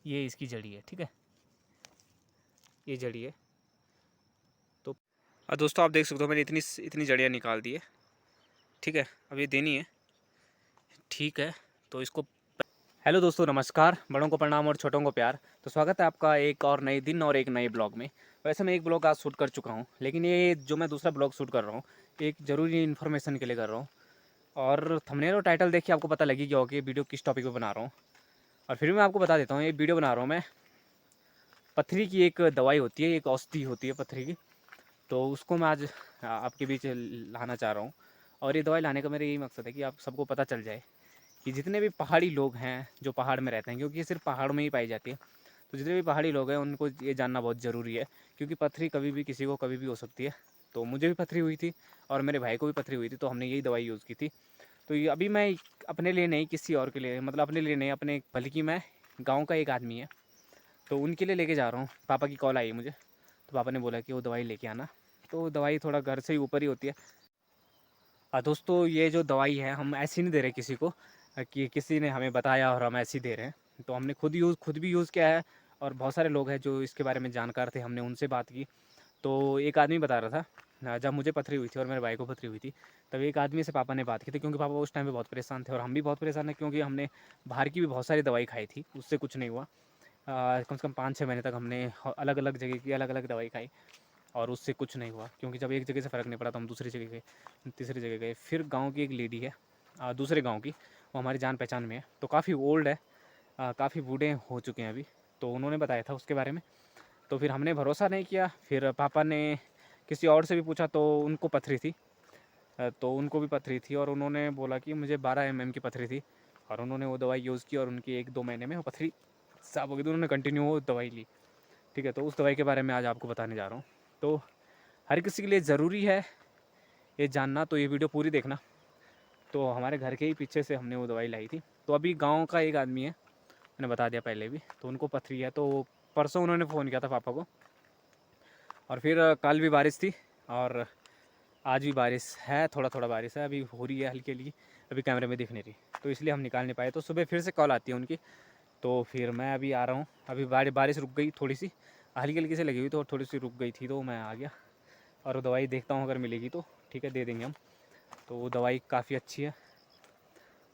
ये इसकी जड़ी है, ठीक है, ये जड़ी है। तो दोस्तों आप देख सकते हो मैंने इतनी इतनी जड़ियाँ निकाल दी है, ठीक है। अब ये देनी है, ठीक है। तो इसको हेलो दोस्तों, नमस्कार। बड़ों को प्रणाम और छोटों को प्यार। तो स्वागत है आपका एक और नए दिन और एक नए ब्लॉग में। वैसे मैं एक ब्लॉग आज शूट कर चुका हूँ, लेकिन ये जो मैं दूसरा ब्लॉग शूट कर रहा हूँ एक ज़रूरी इन्फॉर्मेशन के लिए कर रहा हूँ। और थंबनेल और टाइटल देखिए आपको पता लगी गया होगा कि वीडियो किस टॉपिक पर बना रहा हूँ। और फिर मैं आपको बता देता हूँ, ये वीडियो बना रहा हूँ मैं पथरी की। एक दवाई होती है, एक औषधि होती है पथरी की, तो उसको मैं आज आपके बीच लाना चाह रहा हूँ। और ये दवाई लाने का मेरा यही मकसद है कि आप सबको पता चल जाए कि जितने भी पहाड़ी लोग हैं जो पहाड़ में रहते हैं, क्योंकि ये सिर्फ पहाड़ में ही पाई जाती है, तो जितने भी पहाड़ी लोग हैं उनको ये जानना बहुत ज़रूरी है। क्योंकि पथरी कभी भी किसी को कभी भी हो सकती है। तो मुझे भी पथरी हुई थी और मेरे भाई को भी पथरी हुई थी, तो हमने यही दवाई यूज़ की थी। तो ये अभी मैं अपने लिए नहीं, किसी और के लिए, मतलब अपने लिए नहीं, अपने बल्कि मैं गाँव का एक आदमी है तो उनके लिए लेके जा रहा हूँ। पापा की कॉल आई मुझे, तो पापा ने बोला कि वो दवाई लेके आना। तो दवाई थोड़ा घर से ही ऊपर ही होती है। दोस्तों ये जो दवाई है हम ऐसी नहीं दे रहे किसी को कि किसी ने हमें बताया और हम ऐसी दे रहे हैं। तो हमने खुद भी यूज़ किया है और बहुत सारे लोग हैं जो इसके बारे में जानकार थे, हमने उनसे बात की। तो एक आदमी बता रहा था, जब मुझे पथरी हुई थी और मेरे भाई को पथरी हुई थी, तब एक आदमी से पापा ने बात की थी, क्योंकि पापा उस टाइम पे बहुत परेशान थे और हम भी बहुत परेशान हैं, क्योंकि हमने बाहर की भी बहुत सारी दवाई खाई थी, उससे कुछ नहीं हुआ। कम से कम 5-6 महीने तक हमने अलग अलग जगह की अलग अलग दवाई खाई और उससे कुछ नहीं हुआ। क्योंकि जब एक जगह से फ़र्क नहीं पड़ा तो हम दूसरी जगह गए, तीसरी जगह गए। फिर गांव की एक लेडी है, दूसरे गांव की, वो हमारी जान पहचान में है, तो काफ़ी ओल्ड है, काफ़ी बूढ़े हो चुके हैं अभी। तो उन्होंने बताया था उसके बारे में। तो फिर हमने भरोसा नहीं किया। फिर पापा ने किसी और से भी पूछा तो उनको पथरी थी, तो उनको भी पथरी थी और उन्होंने बोला कि मुझे 12 mm की पथरी थी। और उन्होंने वो दवाई यूज़ की और उनकी 1-2 महीने में वो पथरी साफ हो गई। तो उन्होंने कंटिन्यू वो दवाई ली, ठीक है। तो उस दवाई के बारे में आज आपको बताने जा रहा हूँ। तो हर किसी के लिए ज़रूरी है ये जानना, तो ये वीडियो पूरी देखना। तो हमारे घर के ही पीछे से हमने वो दवाई लाई थी। तो अभी गांव का एक आदमी है, मैंने बता दिया पहले भी, तो उनको पथरी है। तो परसों उन्होंने फ़ोन किया था पापा को, और फिर कल भी बारिश थी और आज भी बारिश है, थोड़ा थोड़ा बारिश है, अभी हो रही है हल्की हल्की, अभी कैमरे में दिख नहीं रही, तो इसलिए हम निकाल नहीं पाए। तो सुबह फिर से कॉल आती है उनकी, तो फिर मैं अभी आ रहा हूँ। अभी बारिश रुक गई, थोड़ी सी हल्की हल्की से लगी हुई, तो थोड़ी सी रुक गई थी, तो मैं आ गया। और वो दवाई देखता हूँ, अगर मिलेगी तो ठीक है, दे देंगे हम। तो वो दवाई काफ़ी अच्छी है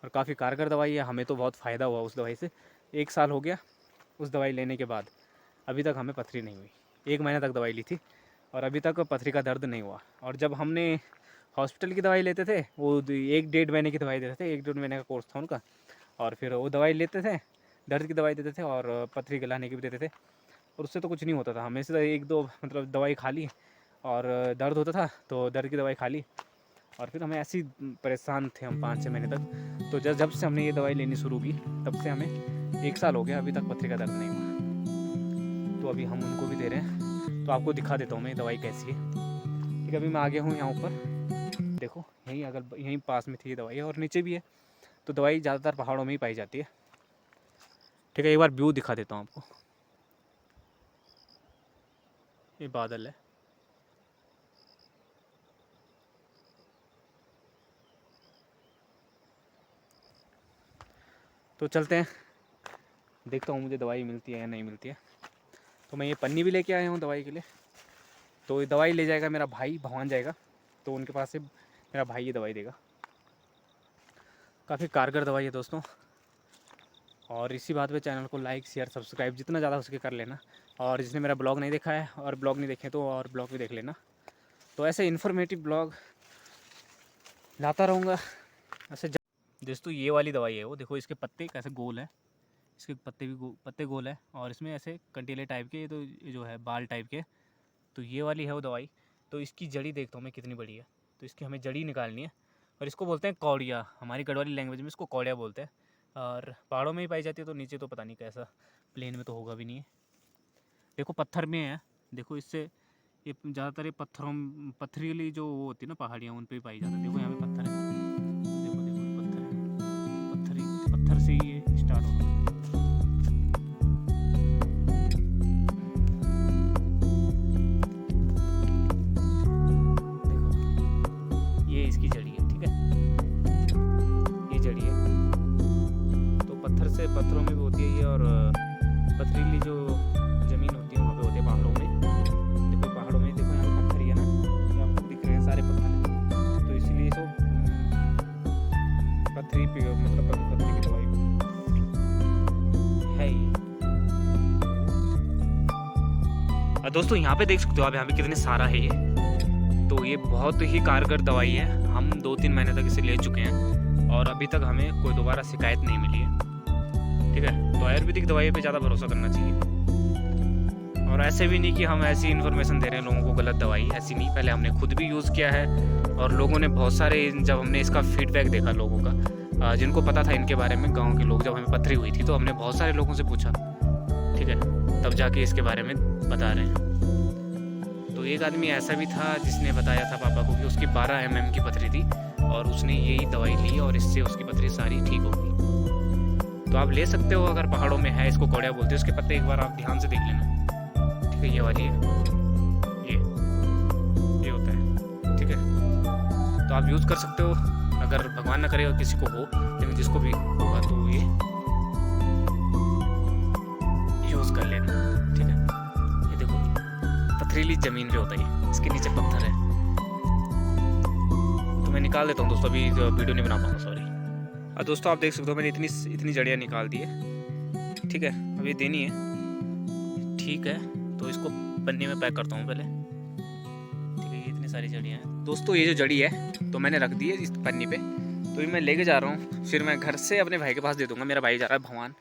और काफ़ी कारगर दवाई है। हमें तो बहुत फ़ायदा हुआ उस दवाई से। 1 साल हो गया उस दवाई लेने के बाद, अभी तक हमें पथरी नहीं हुई। 1 महीने तक दवाई ली थी और अभी तक पथरी का दर्द नहीं हुआ। और जब हमने हॉस्पिटल की दवाई लेते थे, वो 1-1.5 महीने की दवाई देते थे, 1-1.5 महीने का कोर्स था उनका, और फिर वो दवाई लेते थे, दर्द की दवाई देते थे और पथरी गलाने की भी देते थे, और उससे तो कुछ नहीं होता था। हमें से 1-2 मतलब दवाई खा ली और दर्द होता था तो दर्द की दवाई खा ली, और फिर हमें ऐसे ही परेशान थे हम 5-6 महीने तक। तो जब से हमने ये दवाई लेनी शुरू की, तब से हमें 1 साल हो गया, अभी तक पथरी का दर्द नहीं हुआ। तो अभी हम उनको भी दे रहे हैं, तो आपको दिखा देता हूँ मैं ये दवाई कैसी है। ठीक है, अभी मैं आ गया हूँ यहाँ ऊपर, देखो यहीं अगर यहीं पास में थी ये दवाई, और नीचे भी है। तो दवाई ज़्यादातर पहाड़ों में ही पाई जाती है, ठीक है। एक बार व्यू दिखा देता हूँ आपको, ये बादल है। तो चलते हैं, देखता हूँ मुझे दवाई मिलती है या नहीं मिलती है। तो मैं ये पन्नी भी लेके आया हूँ दवाई के लिए। तो ये दवाई ले जाएगा मेरा भाई, भगवान जाएगा, तो उनके पास से मेरा भाई ये दवाई देगा। काफ़ी कारगर दवाई है दोस्तों। और इसी बात पे चैनल को लाइक शेयर सब्सक्राइब जितना ज़्यादा हो सके कर लेना। और जिसने मेरा ब्लॉग नहीं देखा है और ब्लॉग नहीं देखे तो और ब्लॉग भी देख लेना। तो ऐसे इन्फॉर्मेटिव ब्लॉग लाता रहूँगा ऐसे। दोस्तों ये वाली दवाई है वो, देखो इसके पत्ते कैसे गोल है, इसके पत्ते भी पत्ते गोल है, और इसमें ऐसे कंटीले टाइप के, तो ये जो है बाल टाइप के। तो ये वाली है वो दवाई। तो इसकी जड़ी देखता हूँ मैं कितनी बड़ी है। तो इसकी हमें जड़ी निकालनी है, और इसको बोलते हैं कौड़िया, हमारी गढ़वाली लैंग्वेज में इसको कौड़िया बोलते हैं। और पहाड़ों में ही पाई जाती है, तो नीचे तो पता नहीं कैसा, प्लेन में तो होगा भी नहीं है। देखो पत्थर में है, देखो इससे ये ज़्यादातर ये पथरीली जो वो होती है ना पहाड़ियाँ, उन पर ही पाई जाती है। देखो यहाँ पे पत्थर है, देखो देखो ये पत्थर है, पत्थर से ही ये स्टार्ट होगा। देखो ये इसकी जड़ी है, ठीक है, ये जड़ी है। तो पत्थरों में भी होती है ये, और दोस्तों यहाँ पे देख सकते हो आप, यहाँ पे कितने सारा है ये। तो ये बहुत ही कारगर दवाई है। हम 2-3 महीने तक इसे ले चुके हैं और अभी तक हमें कोई दोबारा शिकायत नहीं मिली है। ठीक है, तो आयुर्वेदिक दवाई पे ज़्यादा भरोसा करना चाहिए। और ऐसे भी नहीं कि हम ऐसी इन्फॉर्मेशन दे रहे हैं लोगों को गलत दवाई, ऐसी नहीं। पहले हमने खुद भी यूज़ किया है और लोगों ने बहुत सारे, जब हमने इसका फीडबैक देखा लोगों का, जिनको पता था इनके बारे में, गाँव के लोग, जब हमें पथरी हुई थी तो हमने बहुत सारे लोगों से पूछा। ठीक है, तब जाके इसके बारे में बता रहे हैं। तो एक आदमी ऐसा भी था जिसने बताया था पापा को कि उसकी 12 mm की पथरी थी और उसने यही दवाई ली और इससे उसकी पथरी सारी ठीक हो गई। तो आप ले सकते हो अगर पहाड़ों में है। इसको कौड़िया बोलते हैं। उसके पत्ते एक बार आप ध्यान से देख लेना। ठीक है, ये वाली है, ये होता है। ठीक है, तो आप यूज़ कर सकते हो अगर भगवान ना करे और किसी को हो, लेकिन जिसको भी होगा तो ये यूज़ कर लेना। ठीक है, ये देखो पथरीली ज़मीन पे होता है, इसके नीचे पत्थर है। तो मैं निकाल देता हूँ दोस्तों, अभी वीडियो नहीं बना पाऊँगा, सॉरी। और दोस्तों आप देख सकते हो मैंने इतनी जड़ियाँ निकाल दी है। ठीक है, अब ये देनी है। ठीक है, तो इसको पन्नी में पैक करता हूँ पहले। ठीक है, ये इतनी सारी जड़ियाँ हैं दोस्तों। ये जो जड़ी है तो मैंने रख दी है इस पन्नी पे। तो ये मैं लेके जा रहा हूँ, फिर मैं घर से अपने भाई के पास दे दूँगा। मेरा भाई जा रहा है भगवान।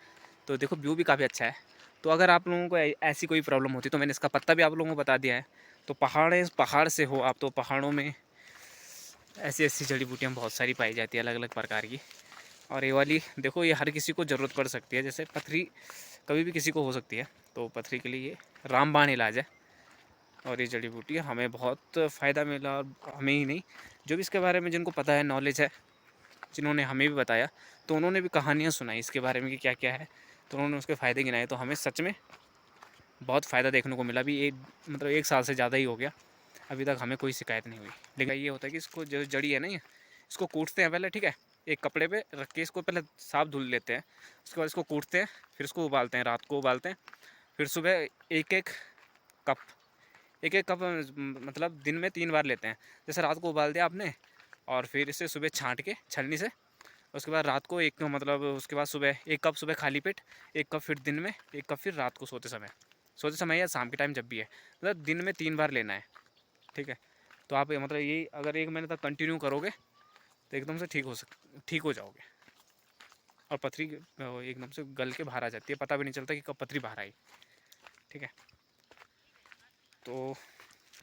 तो देखो व्यू भी काफ़ी अच्छा है। तो अगर आप लोगों को ऐसी कोई प्रॉब्लम होती तो मैंने इसका पत्ता भी आप लोगों को बता दिया है। तो पहाड़ से हो आप, तो पहाड़ों में ऐसी ऐसी जड़ी बूटियाँ बहुत सारी पाई जाती है, अलग अलग प्रकार की। और ये वाली देखो, ये हर किसी को ज़रूरत पड़ सकती है। जैसे पथरी कभी भी किसी को हो सकती है, तो पथरी के लिए ये रामबाण इलाज है। और ये जड़ी बूटी हमें बहुत फ़ायदा मिला, और हमें ही नहीं, जो भी इसके बारे में जिनको पता है, नॉलेज है, जिन्होंने हमें भी बताया, तो उन्होंने भी कहानियाँ सुनाई इसके बारे में कि क्या क्या है, तो उन्होंने उसके फ़ायदे गिनाए। तो हमें सच में बहुत फ़ायदा देखने को मिला। अभी मतलब 1 साल से ज़्यादा ही हो गया, अभी तक हमें कोई शिकायत नहीं हुई। लेकिन ये होता है कि इसको जो जड़ी है ना, ये इसको कूटते हैं पहले। ठीक है, एक कपड़े पे रख के इसको पहले साफ धुल लेते हैं। उसके बाद इसको कूटते हैं, फिर इसको उबालते हैं, रात को उबालते हैं। फिर सुबह एक एक कप मतलब दिन में 3 बार लेते हैं। जैसे रात को उबाल दिया आपने, और फिर इसे सुबह छाँट के छलनी से, उसके बाद रात को एक, मतलब उसके बाद सुबह 1 कप सुबह खाली पेट, 1 कप फिर दिन में, 1 कप फिर रात को सोते समय या शाम के टाइम जब भी है, मतलब दिन में 3 बार लेना है। ठीक है, तो आप मतलब ये अगर 1 महीने तक कंटिन्यू करोगे तो एकदम से ठीक हो जाओगे। और पथरी एकदम से गल के बाहर आ जाती है, पता भी नहीं चलता कि कब पथरी बाहर आई। ठीक है, तो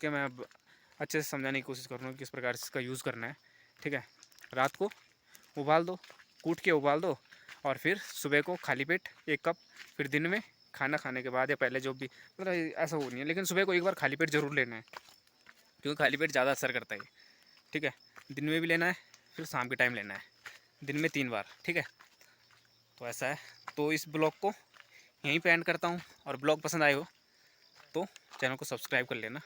क्या मैं अब अच्छे से समझाने की कोशिश करूँगा किस प्रकार से इसका यूज़ करना है। ठीक है, रात को उबाल दो, कूट के उबाल दो, और फिर सुबह को खाली पेट 1 कप, फिर दिन में खाना खाने के बाद या पहले, जो भी, मतलब ऐसा वो नहीं है, लेकिन सुबह को एक बार खाली पेट ज़रूर लेना है, क्योंकि खाली पेट ज़्यादा असर करता है। ठीक है, दिन में भी लेना है, फिर शाम के टाइम लेना है, दिन में 3 बार। ठीक है, तो ऐसा है। तो इस ब्लॉग को यहीं पे एंड करता हूँ, और ब्लॉग पसंद आए हो तो चैनल को सब्सक्राइब कर लेना।